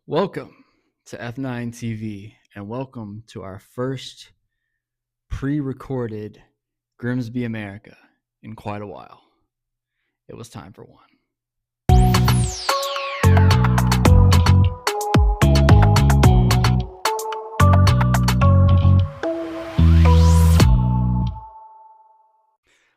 Welcome to F9 TV and welcome to our first pre-recorded Grimsby America in quite a while. It was time for one.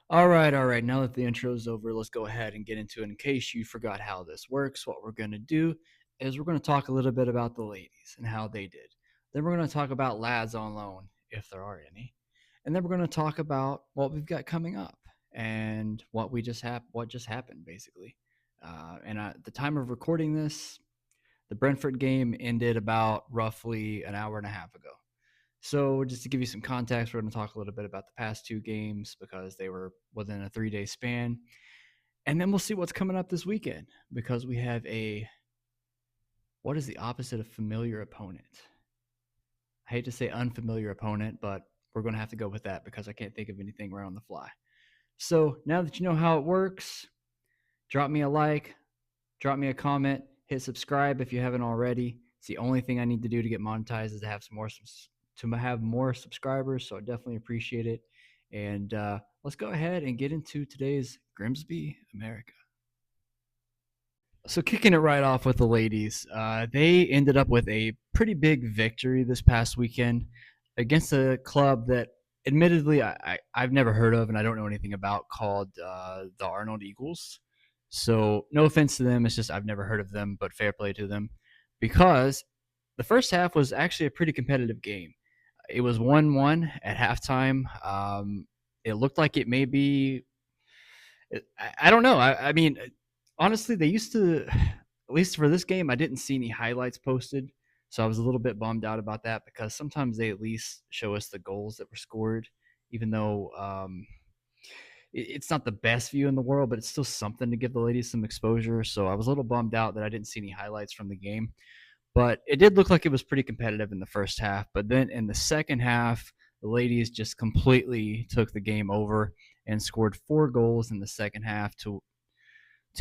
All right. Now that the intro is over, let's go ahead and get into it. In case you forgot how this works, what we're going to do is we're going to talk a little bit about the ladies and how they did. Then we're going to talk about lads on loan, if there are any. And then we're going to talk about what we've got coming up and what just happened, basically. And at the time of recording this, the Brentford game ended about roughly an hour and a half ago. So just to give you some context, we're going to talk a little bit about the past two games because they were within a 3-day span. And then we'll see what's coming up this weekend because we have what is the opposite of familiar opponent? I hate to say unfamiliar opponent, but we're going to have to go with that because I can't think of anything right on the fly. So now that you know how it works, drop me a like, drop me a comment, hit subscribe if you haven't already. It's the only thing I need to do to get monetized is to have more subscribers, so I definitely appreciate it. And let's go ahead and get into today's Grimsby America. So kicking it right off with the ladies, they ended up with a pretty big victory this past weekend against a club that admittedly I've never heard of and I don't know anything about, called the Arnold Eagles. So no offense to them, it's just I've never heard of them, but fair play to them because the first half was actually a pretty competitive game. It was 1-1 at halftime. It looked like it may be. I don't know. I mean, honestly, they used to. At least for this game, I didn't see any highlights posted, so I was a little bit bummed out about that because sometimes they at least show us the goals that were scored, even though it's not the best view in the world, but it's still something to give the ladies some exposure. So I was a little bummed out that I didn't see any highlights from the game. But it did look like it was pretty competitive in the first half. But then in the second half, the ladies just completely took the game over and scored 4 goals in the second half to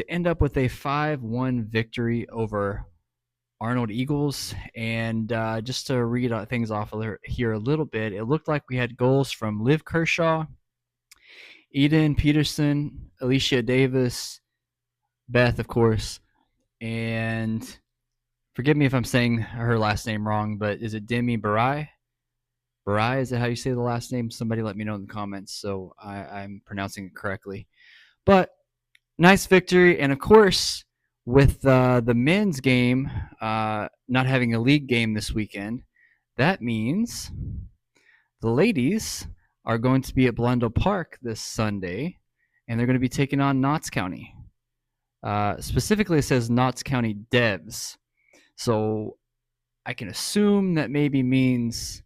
end up with a 5-1 victory over Arnold Eagles. And just to read things off of here a little bit, it looked like we had goals from Liv Kershaw, Eden Peterson, Alicia Davis, Beth, of course, and forgive me if I'm saying her last name wrong, but is it Demi Barai? Barai, is that how you say the last name? Somebody let me know in the comments so I'm pronouncing it correctly. But nice victory. And of course, with the men's game not having a league game this weekend, that means the ladies are going to be at Blundell Park this Sunday, and they're going to be taking on Notts County. Specifically, it says Notts County Devs. So I can assume that maybe means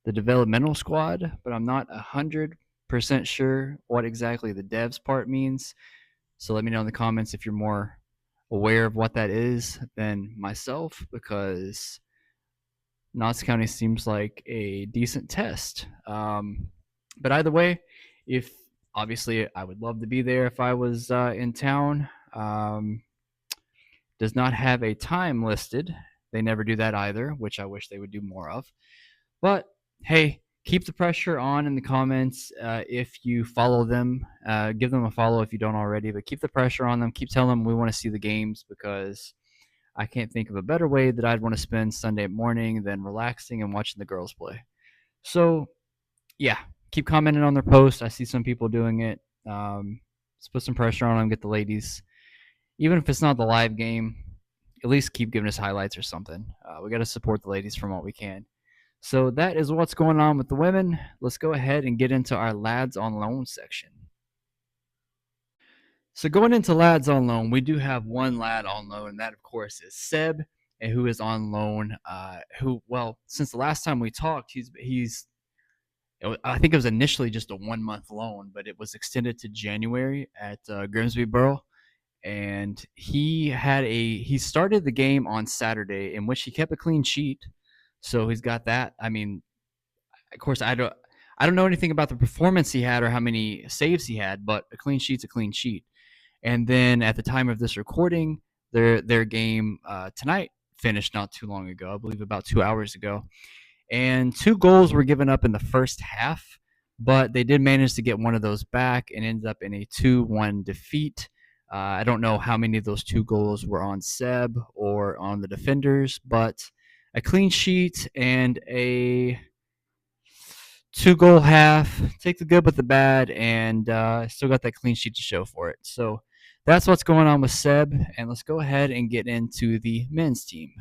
the developmental squad, but I'm not 100% sure what exactly the devs part means. So let me know in the comments if you're more aware of what that is than myself, because Notts County seems like a decent test. But either way, if obviously I would love to be there if I was in town. Does not have a time listed. They never do that either, which I wish they would do more of. But hey, keep the pressure on in the comments. If you follow them, give them a follow if you don't already, but keep the pressure on them. Keep telling them we want to see the games, because I can't think of a better way that I'd want to spend Sunday morning than relaxing and watching the girls play. So yeah, keep commenting on their posts. I see some people doing it. Let's put some pressure on them, get the ladies. Even if it's not the live game, at least keep giving us highlights or something. We got to support the ladies from what we can. So that is what's going on with the women. Let's go ahead and get into our lads on loan section. So going into lads on loan, we do have one lad on loan, and that, of course, is Seb, and who is on loan. Since the last time we talked, I think it was initially just a 1-month loan, but it was extended to January at Grimsby Borough. And he started the game on Saturday, in which he kept a clean sheet. So he's got that. I mean, of course, I don't know anything about the performance he had or how many saves he had, but a clean sheet's a clean sheet. And then at the time of this recording, their game tonight finished not too long ago. I believe about 2 hours ago. And 2 goals were given up in the first half, but they did manage to get one of those back and ended up in a 2-1 defeat. I don't know how many of those 2 goals were on Seb or on the defenders, but a clean sheet and a 2 goal half. Take the good with the bad, and still got that clean sheet to show for it. So that's what's going on with Seb, and let's go ahead and get into the men's team.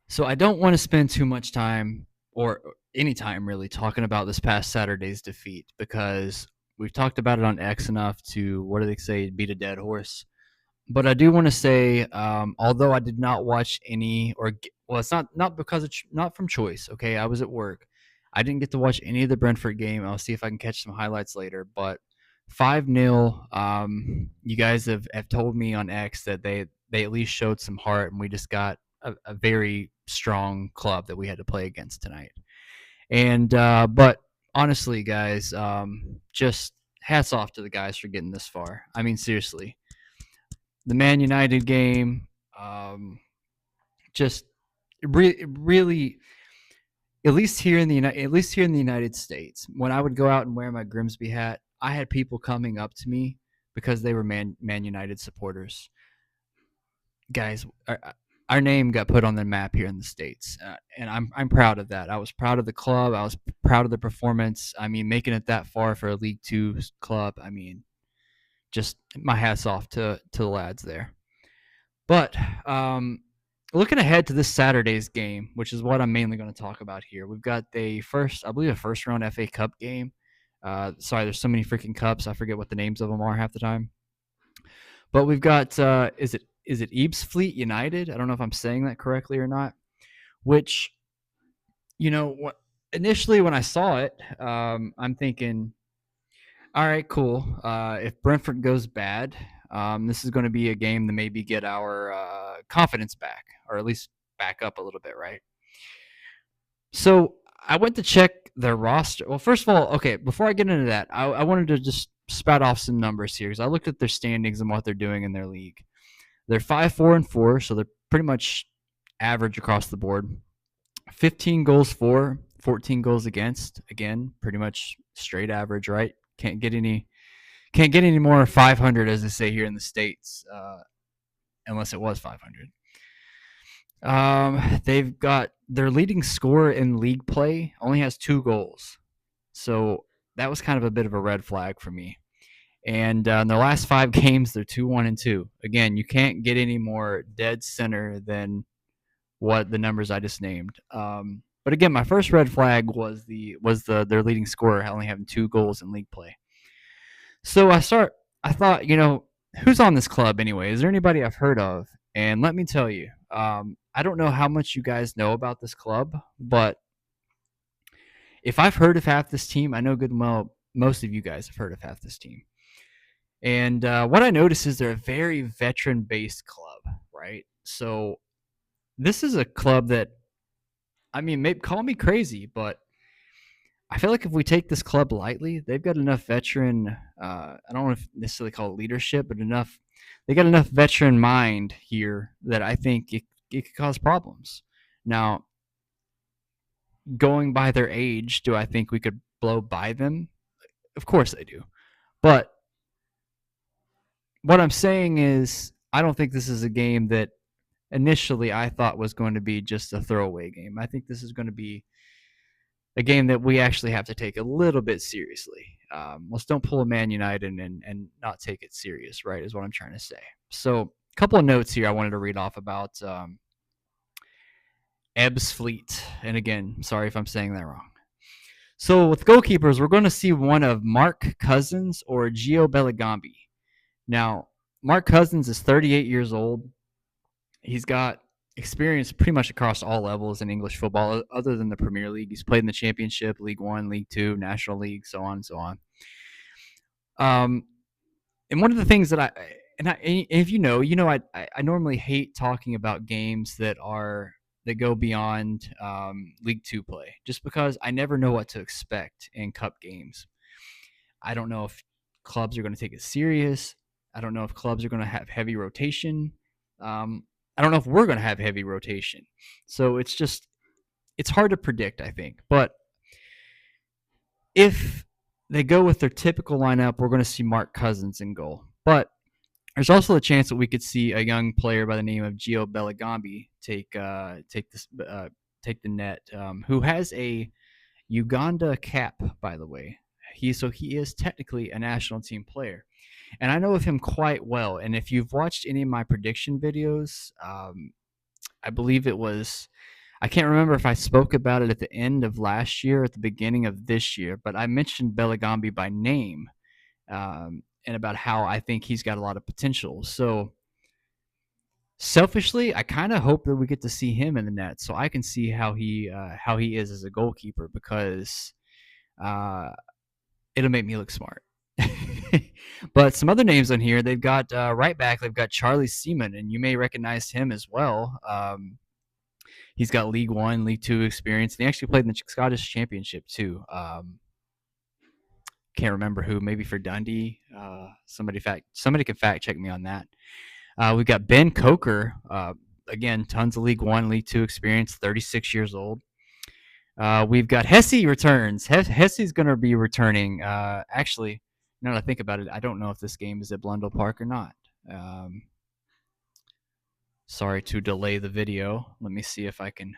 So I don't want to spend too much time or any time really talking about this past Saturday's defeat because we've talked about it on X enough to, what do they say, beat a dead horse. But I do want to say, although I did not watch any, well, it's not because it's not from choice. Okay, I was at work. I didn't get to watch any of the Brentford game. I'll see if I can catch some highlights later. But 5-0. You guys have told me on X that they at least showed some heart, and we just got a very strong club that we had to play against tonight. And but honestly, guys, just hats off to the guys for getting this far. I mean, seriously, the Man United game, just really, at least here in the United States, when I would go out and wear my Grimsby hat, I had people coming up to me because they were Man United supporters. Guys, our name got put on the map here in the States, and I'm proud of that. I was proud of the club. I was proud of the performance. I mean, making it that far for a League Two club. I mean, just my hats off to the lads there. But looking ahead to this Saturday's game, which is what I'm mainly going to talk about here, we've got a first round FA Cup game. Sorry, there's so many freaking cups. I forget what the names of them are half the time. But we've got is it Ebbsfleet United? I don't know if I'm saying that correctly or not. Which, initially when I saw it, I'm thinking, all right, cool. If Brentford goes bad, this is going to be a game to maybe get our confidence back, or at least back up a little bit, right? So I went to check their roster. Well, first of all, okay, before I get into that, I wanted to just spout off some numbers here because I looked at their standings and what they're doing in their league. They're 5-4-4, so they're pretty much average across the board. 15 goals for, 14 goals against. Again, pretty much straight average, right? Can't get any more 500, as they say here in the States, unless it was 500. They've got their leading scorer in league play only has 2 goals, so that was kind of a bit of a red flag for me. And in their last 5 games, they're 2-1-2. Again, you can't get any more dead center than what the numbers I just named. But again, my first red flag was their leading scorer only having 2 goals in league play. So I thought, who's on this club anyway? Is there anybody I've heard of? And let me tell you, I don't know how much you guys know about this club, but if I've heard of half this team, I know good and well most of you guys have heard of half this team. And what I notice is they're a very veteran-based club, right? So this is a club that, I mean, maybe call me crazy, but I feel like if we take this club lightly, they've got enough veteran. I don't want to necessarily call it leadership, but they got enough veteran mind here that I think it could cause problems. Now, going by their age, do I think we could blow by them? Of course I do. But what I'm saying is, I don't think this is a game that initially I thought was going to be just a throwaway game. I think this is going to be a game that we actually have to take a little bit seriously. Let's don't pull a Man United and not take it serious, right, is what I'm trying to say. So a couple of notes here I wanted to read off about Ebbsfleet. And again, sorry if I'm saying that wrong. So with goalkeepers, we're going to see one of Mark Cousins or Gio Bellingambi. Now, Mark Cousins is 38 years old. He's got experience pretty much across all levels in English football, other than the Premier League. He's played in the Championship, League One, League Two, National League, so on and so on. And one of the things that if you know, I normally hate talking about games that go beyond League Two play, just because I never know what to expect in cup games. I don't know if clubs are going to take it serious. I don't know if clubs are going to have heavy rotation. I don't know if we're going to have heavy rotation. So it's hard to predict, I think. But if they go with their typical lineup, we're going to see Mark Cousins in goal. But there's also a chance that we could see a young player by the name of Gio Belligambi take the net, who has a Uganda cap, by the way. He is technically a national team player, and I know of him quite well. And if you've watched any of my prediction videos, I believe it was. I can't remember if I spoke about it at the end of last year or at the beginning of this year, but I mentioned Belligambi by name, and about how I think he's got a lot of potential. So selfishly, I kind of hope that we get to see him in the net, so I can see how he is as a goalkeeper, because uh, it'll make me look smart. But some other names on here, they've got right back. They've got Charlie Seaman, and you may recognize him as well. He's got League One, League Two experience, and he actually played in the Scottish Championship too. Can't remember who, maybe for Dundee. Somebody can fact check me on that. We've got Ben Coker. Again, tons of League One, League Two experience, 36 years old. We've got Hesse returns. Hesse's going to be returning. Actually, now that I think about it, I don't know if this game is at Blundell Park or not. Sorry to delay the video. Let me see if I can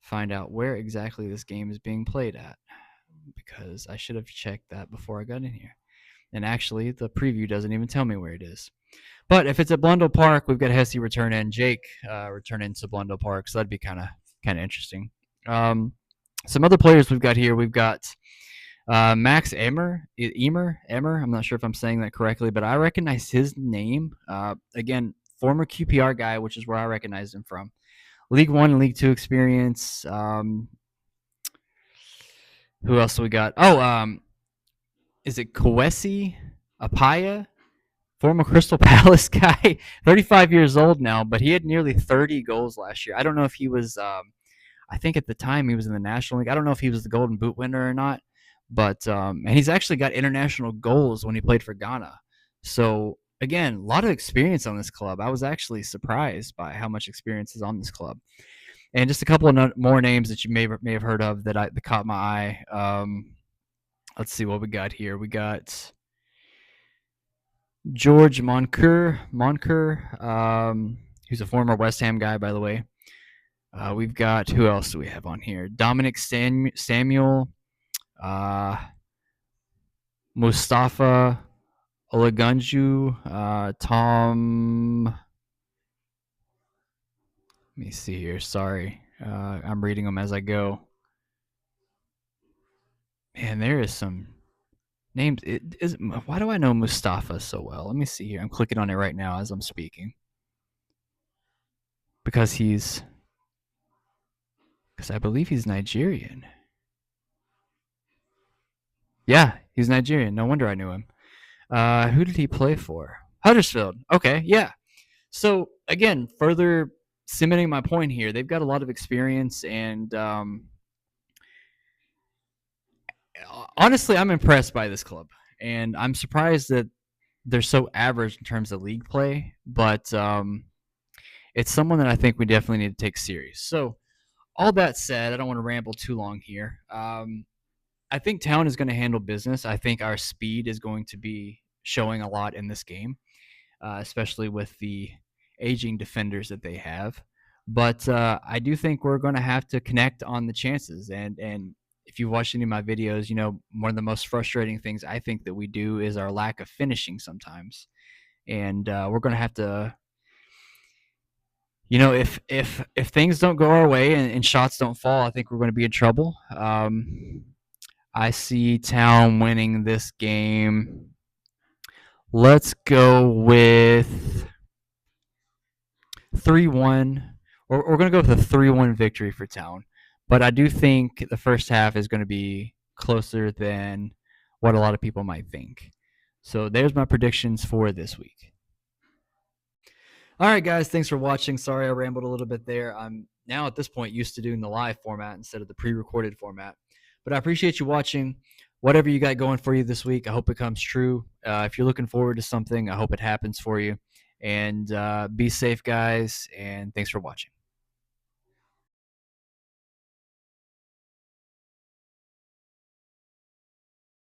find out where exactly this game is being played at, because I should have checked that before I got in here. And actually, the preview doesn't even tell me where it is. But if it's at Blundell Park, we've got Hesse return and Jake return into Blundell Park, so that'd be kind of interesting. Some other players we've got here. We've got Max Emmer. I'm not sure if I'm saying that correctly, but I recognize his name. Again, former QPR guy, which is where I recognize him from. League One and League Two experience. Who else do we got? Is it Kwesi Apaya? Former Crystal Palace guy, 35 years old now, but he had nearly 30 goals last year. I don't know if he was, I think at the time he was in the National League. I don't know if he was the Golden Boot winner or not, but, and he's actually got international goals when he played for Ghana. So, again, a lot of experience on this club. I was actually surprised by how much experience is on this club. And just a couple of more names that you may have heard of that caught my eye. Let's see what we got here. We got George Moncur, who's a former West Ham guy, by the way. We've got, who else do we have on here? Dominic Samuel, Mustafa Olagunju, Tom. Let me see here. Sorry, I'm reading them as I go. Man, there is some names. Why do I know Mustafa so well? Let me see here. I'm clicking on it right now as I'm speaking. Because I believe he's Nigerian. Yeah, he's Nigerian. No wonder I knew him. Who did he play for? Huddersfield. Okay, yeah. So, again, further cementing my point here, they've got a lot of experience, and honestly, I'm impressed by this club. And I'm surprised that they're so average in terms of league play, but it's someone that I think we definitely need to take serious. So, all that said, I don't want to ramble too long here. I think Town is going to handle business. I think our speed is going to be showing a lot in this game, especially with the aging defenders that they have. But I do think we're going to have to connect on the chances. And if you've watched any of my videos, you know, one of the most frustrating things I think that we do is our lack of finishing sometimes. And we're going to have to, you know, if things don't go our way and shots don't fall, I think we're going to be in trouble. I see Town winning this game. Let's go with 3-1. We're going to go with a 3-1 victory for Town. But I do think the first half is going to be closer than what a lot of people might think. So there's my predictions for this week. All right, guys, thanks for watching. Sorry I rambled a little bit there. I'm now at this point used to doing the live format instead of the pre-recorded format. But I appreciate you watching. Whatever you got going for you this week, I hope it comes true. If you're looking forward to something, I hope it happens for you. And be safe, guys. And thanks for watching.